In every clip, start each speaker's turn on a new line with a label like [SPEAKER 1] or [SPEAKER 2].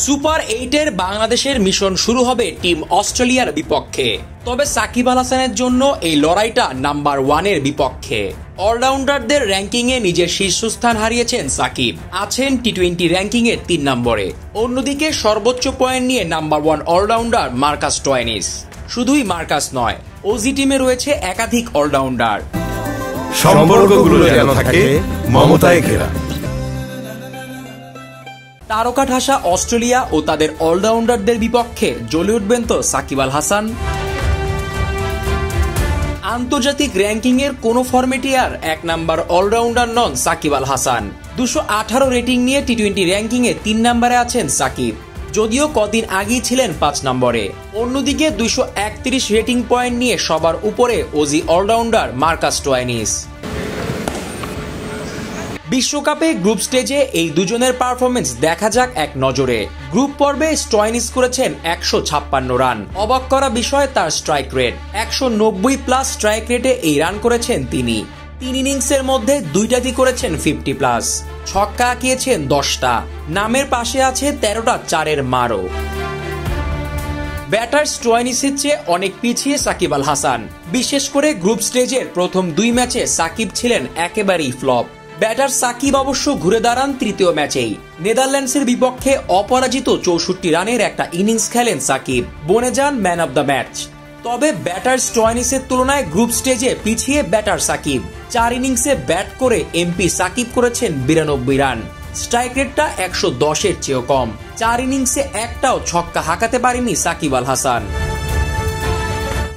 [SPEAKER 1] Super 8-এর বাংলাদেশের mission শুরু হবে টিম অস্ট্রেলিয়ার বিপক্ষে। তবে সাকিব আল হাসানের জন্য এই লড়াইটা নাম্বার 1-এর বিপক্ষে। অলরাউন্ডারদের র্যাঙ্কিংয়ে নিজের শীর্ষস্থান হারিয়েছেন সাকিব, আছেন টি-20 র্যাঙ্কিংয়ে 3 নম্বরে। অন্যদিকে সর্বোচ্চ পয়েন্ট নিয়ে নাম্বার 1 অলরাউন্ডার মার্কাস স্টোয়নিস। শুধুই মার্কাস নয়, ওজি টিমে রয়েছে একাধিক অলরাউন্ডার।
[SPEAKER 2] সম্পর্কগুলো যেন থাকে মমতায় ঘেরা।
[SPEAKER 1] তারকা ঠাসা অস্ট্রেলিয়া ও তাদের অলরাউন্ডারদের বিপক্ষে জ্বলে উঠবেন তো সাকিব আল হাসান। আন্তর্জাতিক র্যাঙ্কিংয়ের কোনো ফরম্যাটে আর 1 নাম্বার অলরাউন্ডার নন সাকিব আল হাসান। 218 রেটিং নিয়ে টি-20 র্যাঙ্কিংয়ে 3 নম্বরে আছেন সাকিব, যদিও কদিন আগেই ছিলেন 5 নম্বরে। অন্যদিকে 231 রেটিং পয়েন্ট নিয়ে সবার উপরে ওজি অলরাউন্ডার মার্কাস স্টোয়নিস। বিশ্বকাপে গ্রুপ স্টেজে এই দুজনের পারফরমেন্স দেখা যাক এক নজরে। গ্রুপ পর্বে স্টোয়নিস করেছেন 156 রান। অবাক করা বিষয় তার স্ট্রাইক রেট। 190+ স্ট্রাইক রেটে এই রান করেছেন তিনি। 3 ইনিংসের মধ্যে 2টাতে করেছেন 50+। ছক্কা আঁকিয়েছেন 10টা। নামের পাশে আছে 13টা 4-এর মারও। ব্যাটার স্টোয়নিসের চেয়ে অনেক পিছিয়ে সাকিব আল হাসান। বিশেষ করে গ্রুপ স্টেজের প্রথম 2 ম্যাচে সাকিব ছিলেন একেবারেই ফ্লপ। ব্যাটার সাকিব অবশ্য ঘুরে দাঁড়ান তৃতীয় ম্যাচেই। নেদারল্যান্ডসের বিপক্ষে অপরাজিত 64 রানের একটা ইনিংস খেলেন সাকিব, বনে যান ম্যান অব দ্য ম্যাচ। তবে ব্যাটার স্টোয়নিসের তুলনায় গ্রুপ স্টেজে পিছিয়ে ব্যাটার সাকিব। 4 ইনিংসে ব্যাট করে এমপি সাকিব করেছেন 92 রান। স্ট্রাইক রেটটা 110-এর চেয়েও কম। 4 ইনিংসে একটাও ছক্কা হাঁকাতে পারেনি সাকিব আল হাসান।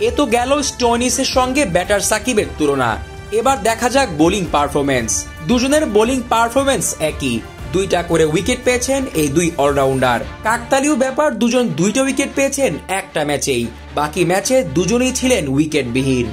[SPEAKER 1] এ তো গেল স্টোয়নিসের সঙ্গে ব্যাটার সাকিবের তুলনা। এবার দেখা যাক বোলিং পারফরমেন্স। দুজনের বোলিং পারফরমেন্স একই। 2টা করে উইকেট পেয়েছেন এই 2 অলরাউন্ডার। কাকতালীয় ব্যাপার, দুজন 2টা উইকেট পেয়েছেন একটা ম্যাচেই। বাকি ম্যাচে দুজনেই ছিলেন উইকেটবিহীন।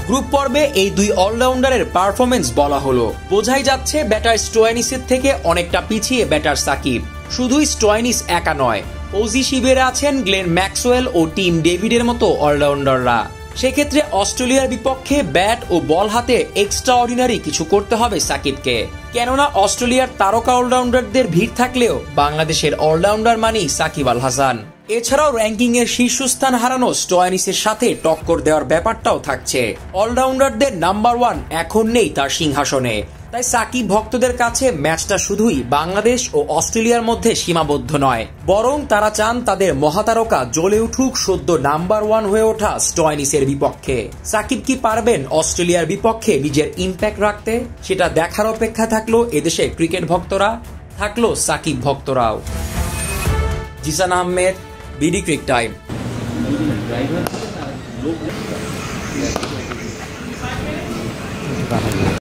[SPEAKER 1] গ্রুপ পর্বে এই 2 অলরাউন্ডারের পারফরমেন্স বলা হলো। বোঝাই যাচ্ছে ব্যাটার স্টোয়নিসের থেকে অনেকটা পিছিয়ে ব্যাটার সাকিব। শুধুই স্টোয়নিস একা নয়, ওজি শিবিরে আছেন গ্লেন ম্যাক্সওয়েল ও টিম ডেভিডের মতো অলরাউন্ডাররা। সেক্ষেত্রে অস্ট্রেলিয়ার বিপক্ষে ব্যাট ও বল হাতে এক্সট্রাঅর্ডিনারি কিছু করতে হবে সাকিবকে। কেননা অস্ট্রেলিয়ার তারকা অলরাউন্ডারদের ভিড় থাকলেও বাংলাদেশের অলরাউন্ডার মানেই সাকিব আল হাসান। এছাড়াও র্যাঙ্কিং এর শীর্ষস্থান হারানো স্টোয়নিসের সাথে টক্কর দেওয়ার ব্যাপারটাও থাকছে। অলরাউন্ডারদের নাম্বার 1 এখন নেই তার সিংহাসনে। তাই সাকিব ভক্তদের কাছে ম্যাচটা শুধুই বাংলাদেশ ও অস্ট্রেলিয়ার মধ্যে সীমাবদ্ধ নয়, বরং তারা চান তাদের মহাতারকা জ্বলে উঠুক সদ্য নাম্বার 1 হয়ে ওঠা স্টোয়নিসের বিপক্ষে। সাকিব কি পারবেন অস্ট্রেলিয়ার বিপক্ষে নিজের ইম্প্যাক্ট রাখতে? সেটা দেখার অপেক্ষা থাকলো এদেশে ক্রিকেট ভক্তরা, থাকলো সাকিব ভক্তরাও। Zishan Ahmed, BD cric time.